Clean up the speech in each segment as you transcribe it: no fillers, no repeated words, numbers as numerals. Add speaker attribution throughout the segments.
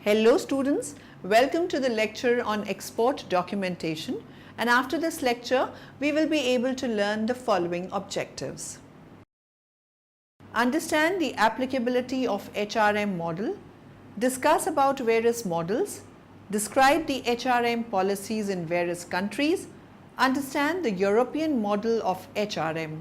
Speaker 1: Hello students, welcome to the lecture on export documentation, and after this lecture we will be able to learn the following objectives. Understand the applicability of HRM model, discuss about various models, describe the HRM policies in various countries, understand the European model of HRM.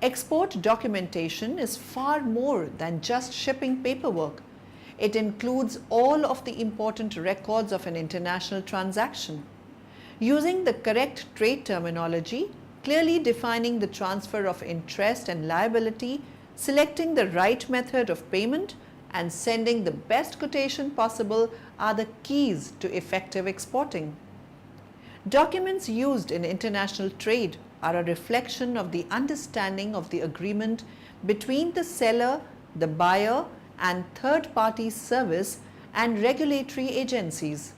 Speaker 1: Export documentation is far more than just shipping paperwork. It includes all of the important records of an international transaction. Using the correct trade terminology, clearly defining the transfer of interest and liability, selecting the right method of payment, and sending the best quotation possible are the keys to effective exporting. Documents used in international trade are a reflection of the understanding of the agreement between the seller, the buyer, and third-party service and regulatory agencies.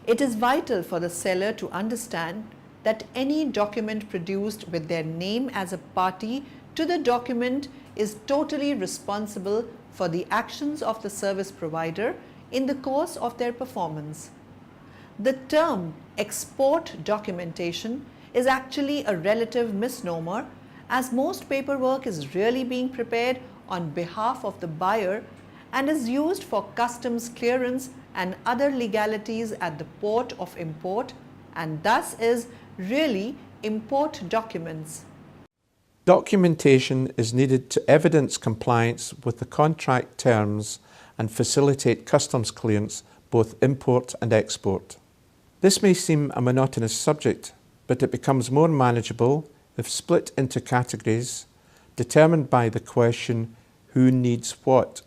Speaker 1: It is vital for the seller to understand that any document produced with their name as a party to the document is totally responsible for the actions of the service provider in the course of their performance. The term export documentation is actually a relative misnomer, as most paperwork is really being prepared on behalf of the buyer and is used for customs clearance and other legalities at the port of import, and thus is really import documents.
Speaker 2: Documentation is needed to evidence compliance with the contract terms and facilitate customs clearance, both import and export. This may seem a monotonous subject, but it becomes more manageable if split into categories determined by the question, who needs what?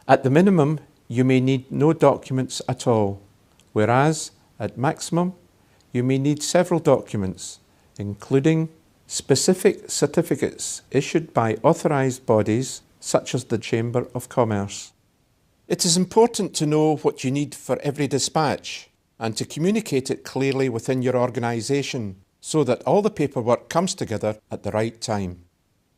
Speaker 2: At the minimum, you may need no documents at all, whereas at maximum, you may need several documents, including specific certificates issued by authorised bodies such as the Chamber of Commerce. It is important to know what you need for every dispatch and to communicate it clearly within your organisation so that all the paperwork comes together at the right time.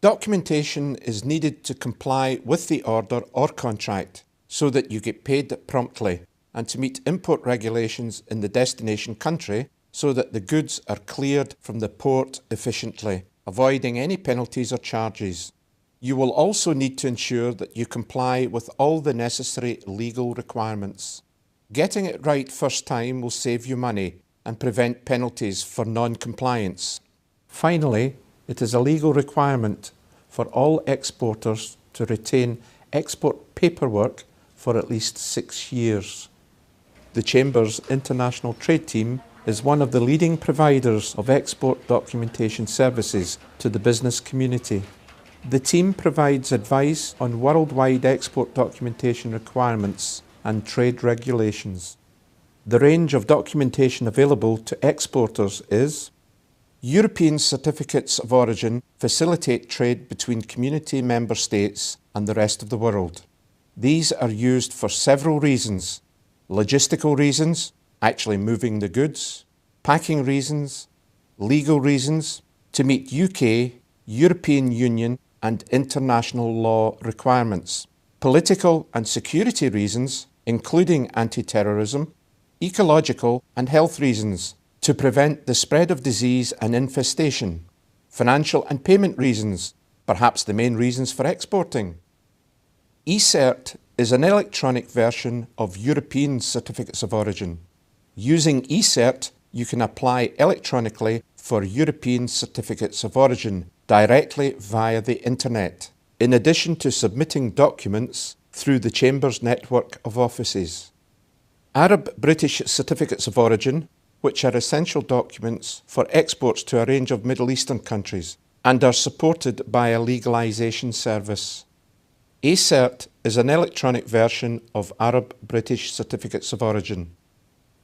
Speaker 2: Documentation is needed to comply with the order or contract so that you get paid promptly, and to meet import regulations in the destination country so that the goods are cleared from the port efficiently, avoiding any penalties or charges. You will also need to ensure that you comply with all the necessary legal requirements. Getting it right first time will save you money and prevent penalties for non-compliance. Finally, it is a legal requirement for all exporters to retain export paperwork for at least 6 years. The Chamber's International Trade Team is one of the leading providers of export documentation services to the business community. The team provides advice on worldwide export documentation requirements and trade regulations. The range of documentation available to exporters is: European certificates of origin facilitate trade between community member states and the rest of the world. These are used for several reasons: logistical reasons, actually moving the goods; packing reasons; legal reasons, to meet UK, European Union and international law requirements; political and security reasons, including anti-terrorism; ecological and health reasons, to prevent the spread of disease and infestation; financial and payment reasons, perhaps the main reasons for exporting. eCert is an electronic version of European certificates of origin. Using eCert, you can apply electronically for European certificates of origin directly via the internet, in addition to submitting documents through the Chamber's network of offices. Arab-British certificates of origin, which are essential documents for exports to a range of Middle Eastern countries and are supported by a legalisation service. eCert is an electronic version of Arab-British certificates of origin.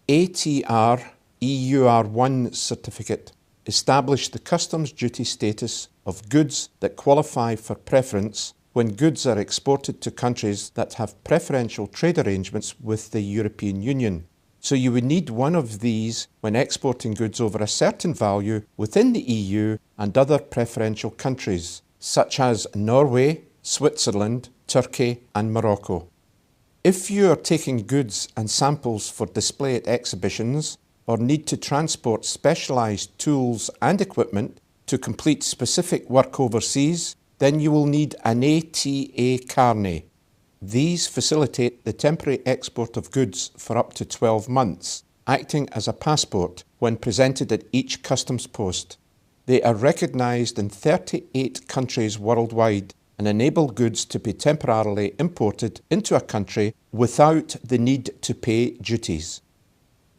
Speaker 2: ATR EUR1 certificate established the customs duty status of goods that qualify for preference when goods are exported to countries that have preferential trade arrangements with the European Union, So you would need one of these when exporting goods over a certain value within the EU and other preferential countries, such as Norway, Switzerland, Turkey and Morocco. If you are taking goods and samples for display at exhibitions or need to transport specialised tools and equipment to complete specific work overseas, then you will need an ATA carnet. These facilitate the temporary export of goods for up to 12 months, acting as a passport when presented at each customs post. They are recognised in 38 countries worldwide and enable goods to be temporarily imported into a country without the need to pay duties.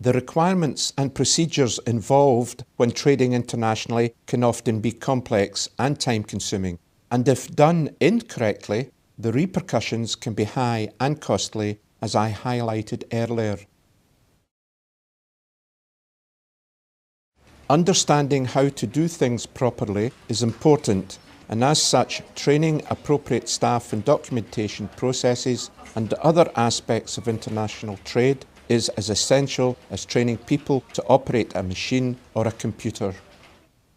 Speaker 2: The requirements and procedures involved when trading internationally can often be complex and time-consuming, and if done incorrectly, the repercussions can be high and costly, as I highlighted earlier. Understanding how to do things properly is important, and as such, training appropriate staff in documentation processes and other aspects of international trade is as essential as training people to operate a machine or a computer.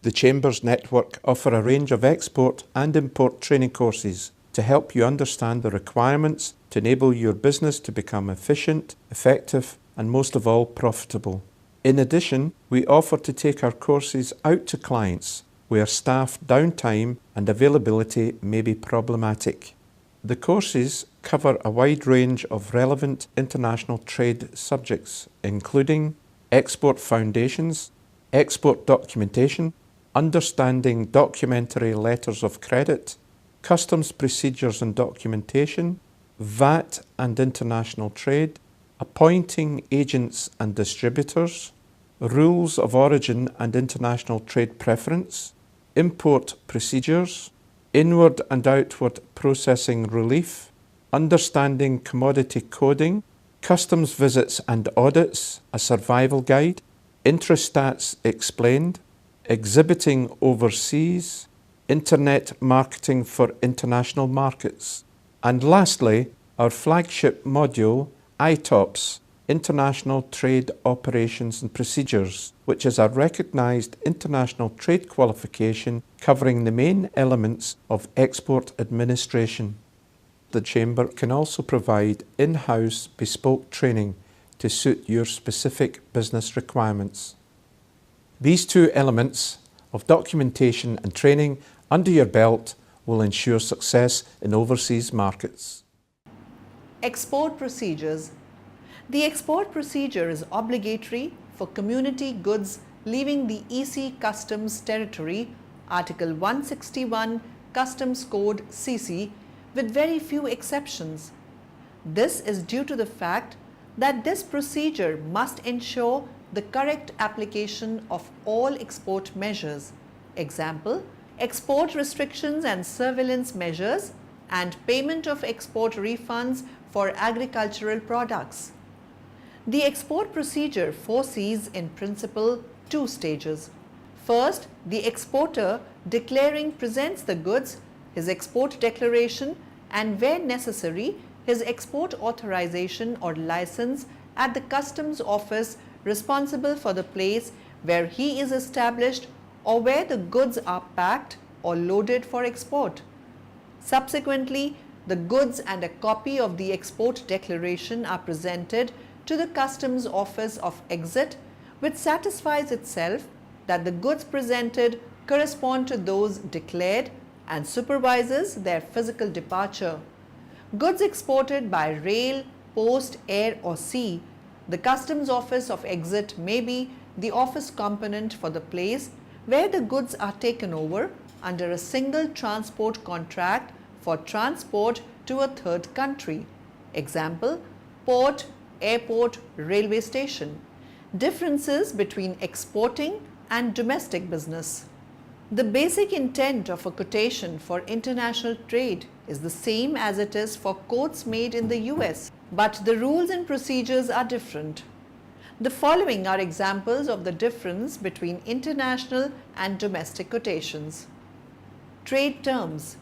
Speaker 2: The Chamber's network offer a range of export and import training courses to help you understand the requirements to enable your business to become efficient, effective, and most of all, profitable. In addition, we offer to take our courses out to clients where staff downtime and availability may be problematic. The courses cover a wide range of relevant international trade subjects, including export foundations, export documentation, understanding documentary letters of credit, customs procedures and documentation, VAT and international trade, appointing agents and distributors, rules of origin and international trade preference, import procedures, inward and outward processing relief, understanding commodity coding, customs visits and audits, a survival guide, Intrastats explained, exhibiting overseas, Internet marketing for international markets, and lastly, our flagship module, ITOPS, International Trade Operations and Procedures, which is a recognised international trade qualification covering the main elements of export administration. The Chamber can also provide in-house bespoke training to suit your specific business requirements. These two elements of documentation and training under your belt will ensure success in overseas markets.
Speaker 1: Export procedures. The export procedure is obligatory for community goods leaving the EC Customs Territory, Article 161 Customs Code CC, with very few exceptions. This is due to the fact that this procedure must ensure the correct application of all export measures. Example, export restrictions and surveillance measures and payment of export refunds for agricultural products. The export procedure foresees in principle two stages. First, the exporter declaring presents the goods, his export declaration, and where necessary, his export authorization or license at the customs office responsible for the place where he is established or where the goods are packed or loaded for export. Subsequently, the goods and a copy of the export declaration are presented to the customs office of exit, which satisfies itself that the goods presented correspond to those declared and supervises their physical departure. Goods exported by rail, post, air or sea, the customs office of exit may be the office component for the place where the goods are taken over under a single transport contract for transport to a third country. Example, port, airport, railway station. Differences between exporting and domestic business. The basic intent of a quotation for international trade is the same as it is for quotes made in the US, but the rules and procedures are different. The following are examples of the difference between international and domestic quotations. Trade terms.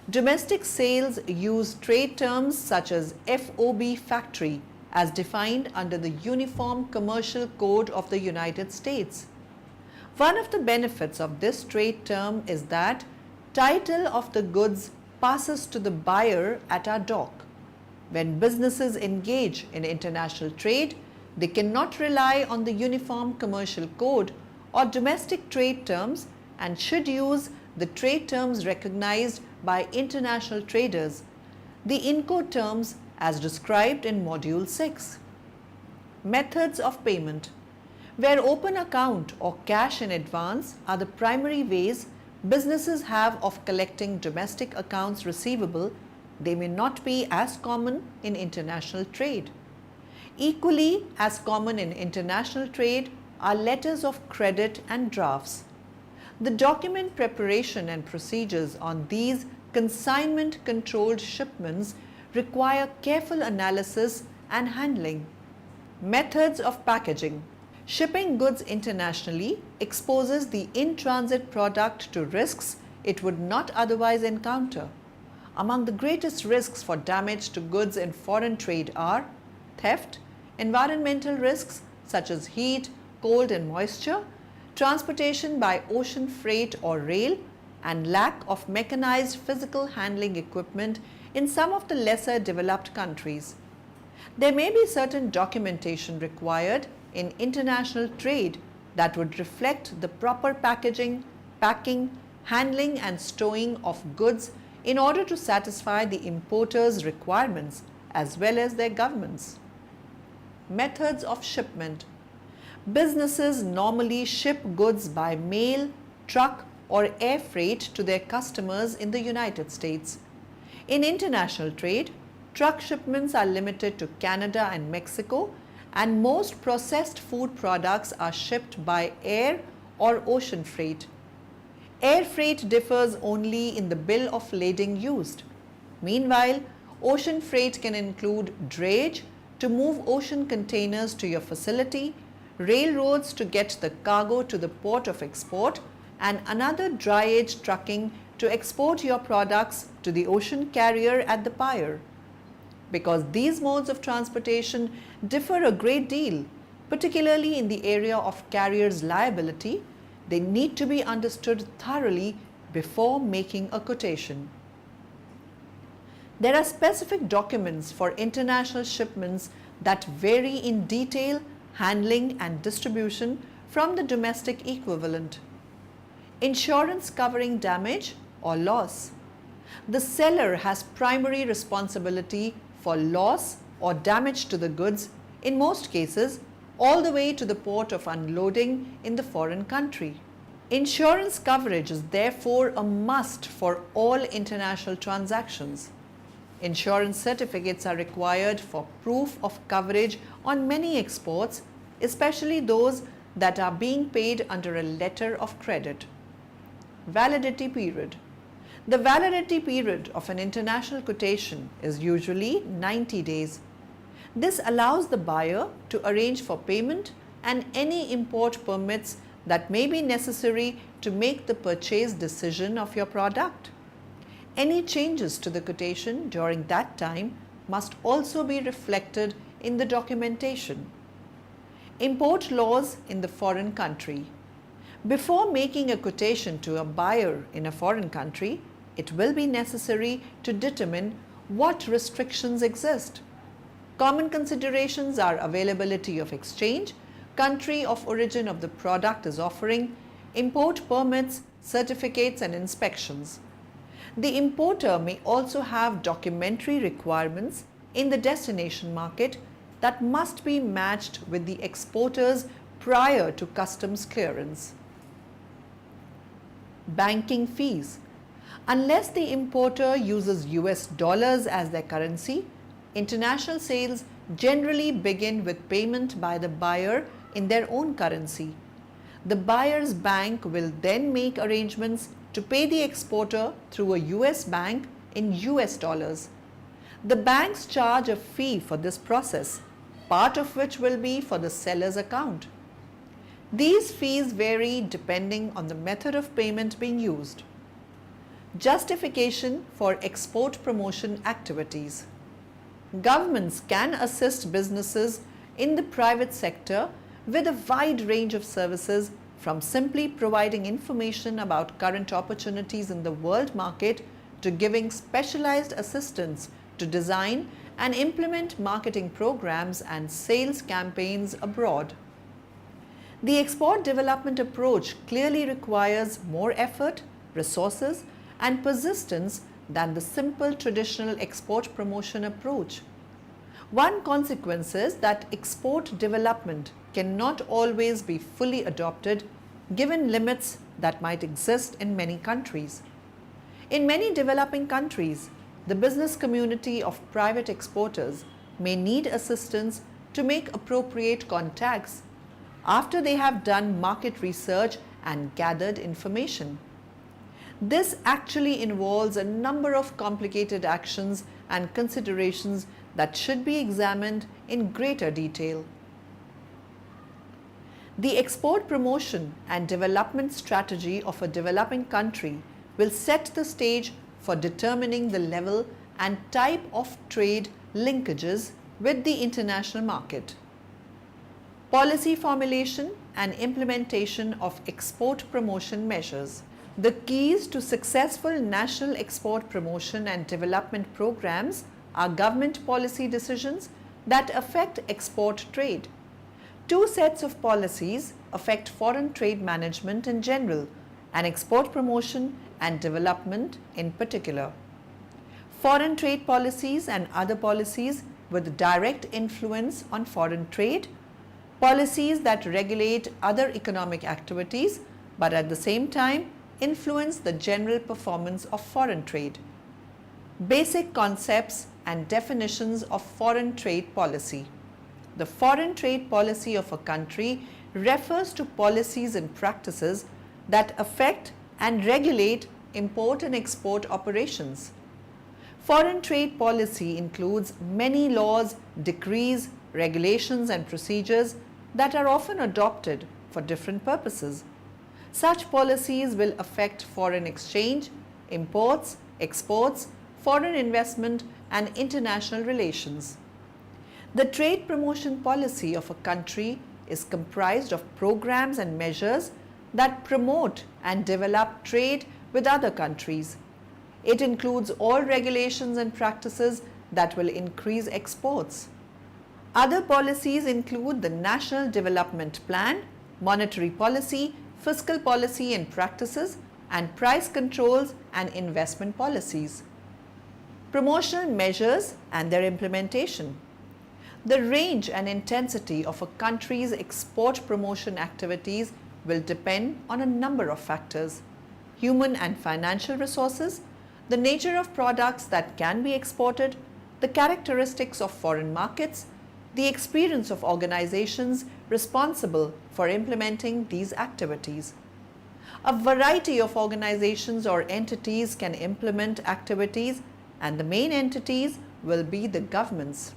Speaker 1: Domestic sales use trade terms such as FOB factory, as defined under the Uniform Commercial Code of the United States. One of the benefits of this trade term is that title of the goods passes to the buyer at our dock. When businesses engage in international trade, they cannot rely on the Uniform Commercial Code or domestic trade terms and should use the trade terms recognized by international traders, the Incoterms as described in Module 6. Methods of payment. Where open account or cash in advance are the primary ways businesses have of collecting domestic accounts receivable, they may not be as common in international trade. Equally as common in international trade are letters of credit and drafts. The document preparation and procedures on these consignment-controlled shipments require careful analysis and handling. Methods of packaging. Shipping goods internationally exposes the in-transit product to risks it would not otherwise encounter. Among the greatest risks for damage to goods in foreign trade are theft, environmental risks such as heat, cold and moisture, transportation by ocean freight or rail, and lack of mechanized physical handling equipment in some of the lesser developed countries. There may be certain documentation required in international trade that would reflect the proper packaging, packing, handling and stowing of goods in order to satisfy the importer's requirements as well as their governments. Methods of shipment. Businesses normally ship goods by mail, truck or air freight to their customers in the United States. In international trade, truck shipments are limited to Canada and Mexico, and most processed food products are shipped by air or ocean freight. Air freight differs only in the bill of lading used. Meanwhile, ocean freight can include drayage to move ocean containers to your facility, railroads to get the cargo to the port of export, and another drayage trucking to export your products to the ocean carrier at the buyer. Because these modes of transportation differ a great deal, particularly in the area of carrier's liability, they need to be understood thoroughly before making a quotation. There are specific documents for international shipments that vary in detail, handling and distribution from the domestic equivalent. Insurance covering damage or loss. The seller has primary responsibility for loss or damage to the goods, in most cases, all the way to the port of unloading in the foreign country. Insurance coverage is therefore a must for all international transactions. Insurance certificates are required for proof of coverage on many exports, especially those that are being paid under a letter of credit. Validity period. The validity period of an international quotation is usually 90 days. This allows the buyer to arrange for payment and any import permits that may be necessary to make the purchase decision of your product. Any changes to the quotation during that time must also be reflected in the documentation. Import laws in the foreign country. Before making a quotation to a buyer in a foreign country, it will be necessary to determine what restrictions exist. Common considerations are availability of exchange, country of origin of the product is offering, import permits, certificates and inspections. The importer may also have documentary requirements in the destination market that must be matched with the exporters prior to customs clearance. Banking fees. Unless the importer uses US dollars as their currency, international sales generally begin with payment by the buyer in their own currency. The buyer's bank will then make arrangements to pay the exporter through a US bank in US dollars. The banks charge a fee for this process, part of which will be for the seller's account. These fees vary depending on the method of payment being used. Justification for export promotion activities. Governments can assist businesses in the private sector with a wide range of services, from simply providing information about current opportunities in the world market to giving specialized assistance to design and implement marketing programs and sales campaigns abroad. The export development approach clearly requires more effort, resources, and persistence than the simple traditional export promotion approach. One consequence is that export development cannot always be fully adopted given limits that might exist in many countries. In many developing countries, the business community of private exporters may need assistance to make appropriate contacts after they have done market research and gathered information. This actually involves a number of complicated actions and considerations that should be examined in greater detail. The export promotion and development strategy of a developing country will set the stage for determining the level and type of trade linkages with the international market. Policy formulation and implementation of export promotion measures. The keys to successful national export promotion and development programs are government policy decisions that affect export trade. Two sets of policies affect foreign trade management in general and export promotion and development in particular. Foreign trade policies and other policies with direct influence on foreign trade, policies that regulate other economic activities but at the same time influence the general performance of foreign trade. Basic concepts and definitions of foreign trade policy. The foreign trade policy of a country refers to policies and practices that affect and regulate import and export operations. Foreign trade policy includes many laws, decrees, regulations and procedures that are often adopted for different purposes. Such policies will affect foreign exchange, imports, exports, foreign investment and international relations. The trade promotion policy of a country is comprised of programs and measures that promote and develop trade with other countries. It includes all regulations and practices that will increase exports. Other policies include the National Development Plan, monetary policy, fiscal policy and practices, and price controls and investment policies. Promotional measures and their implementation. The range and intensity of a country's export promotion activities will depend on a number of factors: human and financial resources, the nature of products that can be exported, the characteristics of foreign markets, the experience of organizations responsible for implementing these activities. A variety of organizations or entities can implement activities, and the main entities will be the governments.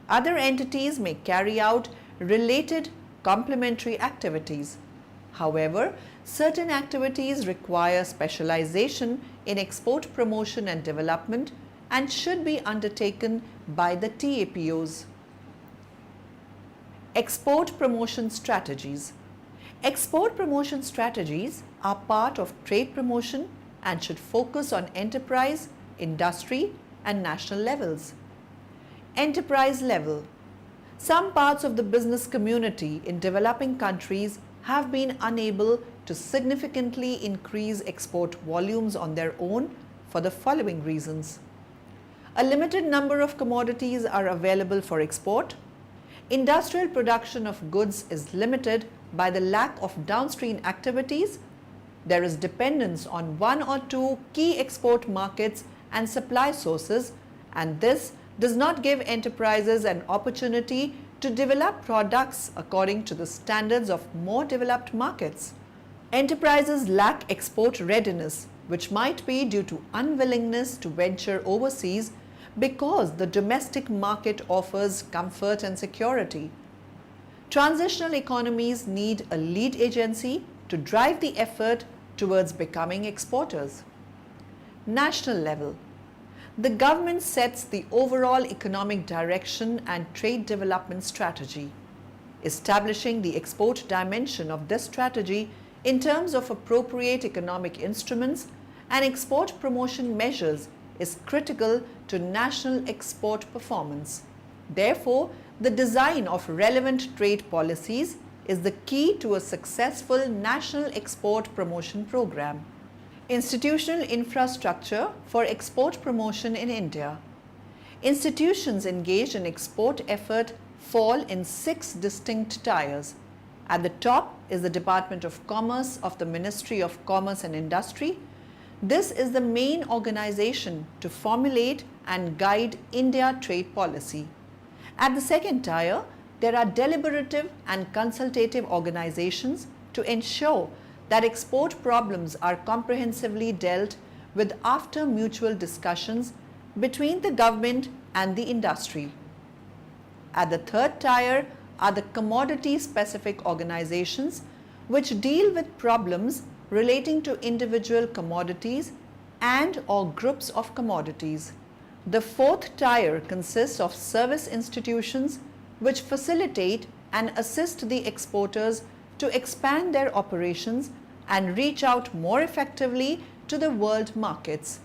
Speaker 1: Other entities may carry out related complementary activities. However, certain activities require specialization in export promotion and development and should be undertaken by the TAPOs. Export promotion strategies. Export promotion strategies are part of trade promotion and should focus on enterprise, industry, and national levels. Enterprise level. Some parts of the business community in developing countries have been unable to significantly increase export volumes on their own for the following reasons. A limited number of commodities are available for export. Industrial production of goods is limited by the lack of downstream activities. There is dependence on one or two key export markets and supply sources, and this does not give enterprises an opportunity to develop products according to the standards of more developed markets. Enterprises lack export readiness, which might be due to unwillingness to venture overseas because the domestic market offers comfort and security. Transitional economies need a lead agency to drive the effort towards becoming exporters. National level. The government sets the overall economic direction and trade development strategy. Establishing the export dimension of this strategy in terms of appropriate economic instruments and export promotion measures is critical to national export performance. Therefore, the design of relevant trade policies is the key to a successful national export promotion program. Institutional infrastructure for export promotion in India. Institutions engaged in export effort fall in 6 distinct tiers. At the top is the Department of Commerce of the Ministry of Commerce and Industry. This is the main organization to formulate and guide India trade policy. At the second tier, there are deliberative and consultative organizations to ensure that export problems are comprehensively dealt with after mutual discussions between the government and the industry. At the third tier are the commodity-specific organizations which deal with problems relating to individual commodities and/or groups of commodities. The fourth tier consists of service institutions which facilitate and assist the exporters to expand their operations and reach out more effectively to the world markets.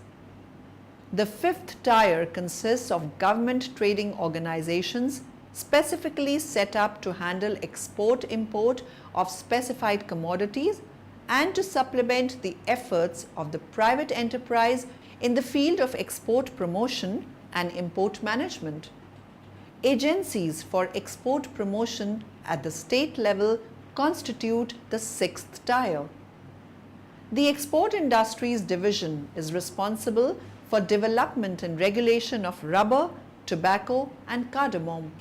Speaker 1: The fifth tier consists of government trading organizations specifically set up to handle export-import of specified commodities and to supplement the efforts of the private enterprise in the field of export promotion and import management. Agencies for export promotion at the state level constitute the sixth tier. The Export Industries Division is responsible for development and regulation of rubber, tobacco and cardamom.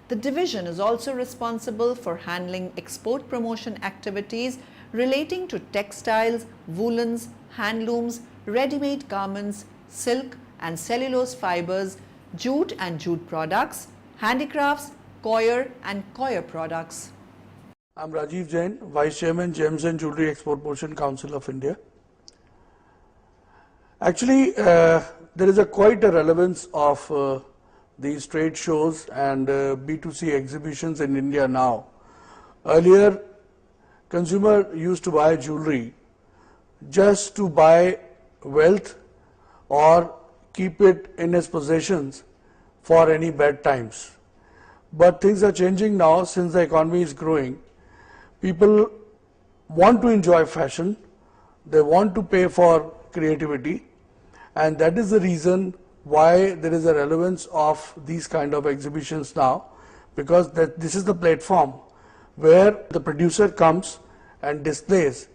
Speaker 1: The division is also responsible for handling export promotion activities relating to textiles, woolens, handlooms, ready-made garments, silk and cellulose fibers, jute and jute products, handicrafts, coir and coir products.
Speaker 3: I'm Rajiv Jain, Vice Chairman, Gems and Jewellery Export Promotion Council of India. Actually, there is quite a relevance of these trade shows and B2C exhibitions in India now. Earlier, consumer used to buy jewellery just to buy wealth or keep it in his possessions for any bad times. But things are changing now since the economy is growing. People want to enjoy fashion, they want to pay for creativity, and that is the reason why there is a relevance of these kind of exhibitions now, because this is the platform where the producer comes and displays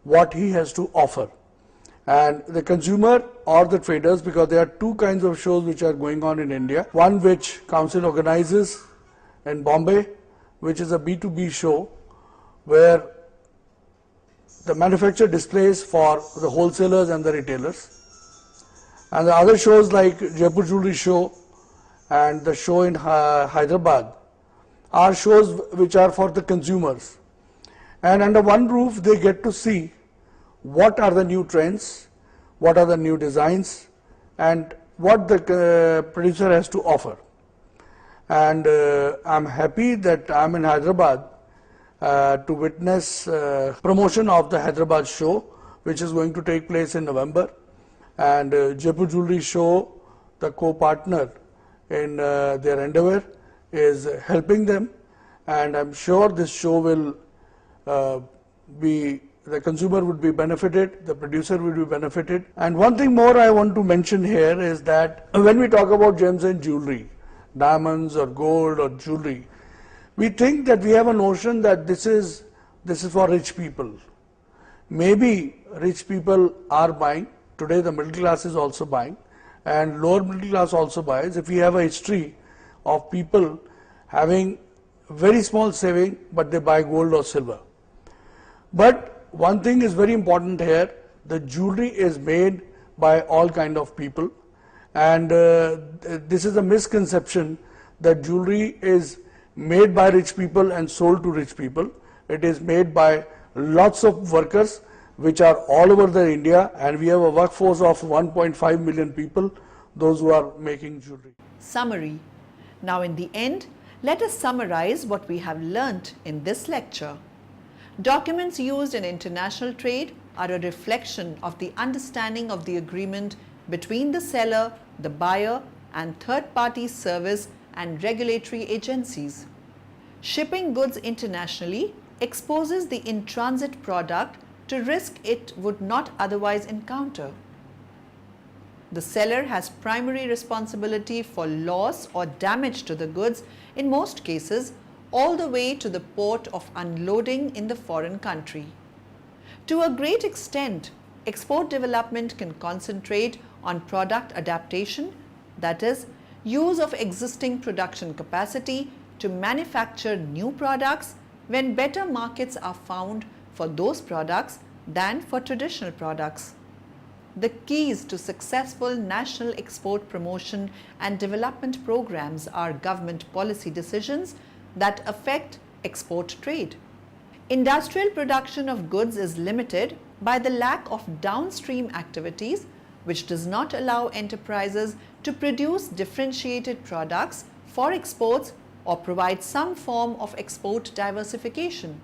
Speaker 3: what he has to offer. And the consumer or the traders, because there are two kinds of shows which are going on in India. One which Council organizes in Bombay, which is a B2B show, where the manufacturer displays for the wholesalers and the retailers. And the other shows like Jaipur Jewelry Show and the show in Hyderabad are shows which are for the consumers. And under one roof they get to see what are the new trends, what are the new designs, and what the producer has to offer. And I'm happy that I'm in Hyderabad to witness promotion of the Hyderabad show, which is going to take place in November. And Jaipur Jewelry Show, the co-partner in their endeavor, is helping them, and I'm sure this show will the consumer would be benefited, the producer will be benefited. And one thing more I want to mention here is that when we talk about gems and jewelry, diamonds or gold or jewelry, we think that we have a notion that this is for rich people. Maybe rich people are buying. Today the middle class is also buying, and lower middle class also buys. If we have a history of people having very small saving but they buy gold or silver. But one thing is very important here, the jewelry is made by all kind of people, and this is a misconception that jewelry is made by rich people and sold to rich people. It is made by lots of workers which are all over the India, and we have a workforce of 1.5 million people those who are making jewelry.
Speaker 1: Summary. Now in the end, let us summarize what we have learnt in this lecture. Documents used in international trade are a reflection of the understanding of the agreement between the seller, the buyer, and third-party service and regulatory agencies. Shipping goods internationally exposes the in-transit product to risk it would not otherwise encounter. The seller has primary responsibility for loss or damage to the goods in most cases, all the way to the port of unloading in the foreign country. To a great extent, export development can concentrate on product adaptation, that is, use of existing production capacity to manufacture new products when better markets are found for those products than for traditional products. The keys to successful national export promotion and development programs are government policy decisions that affect export trade. Industrial production of goods is limited by the lack of downstream activities, which does not allow enterprises to produce differentiated products for exports or provide some form of export diversification.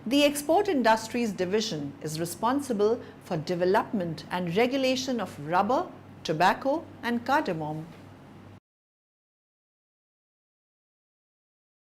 Speaker 1: The Export Industries Division is responsible for development and regulation of rubber, tobacco, and cardamom.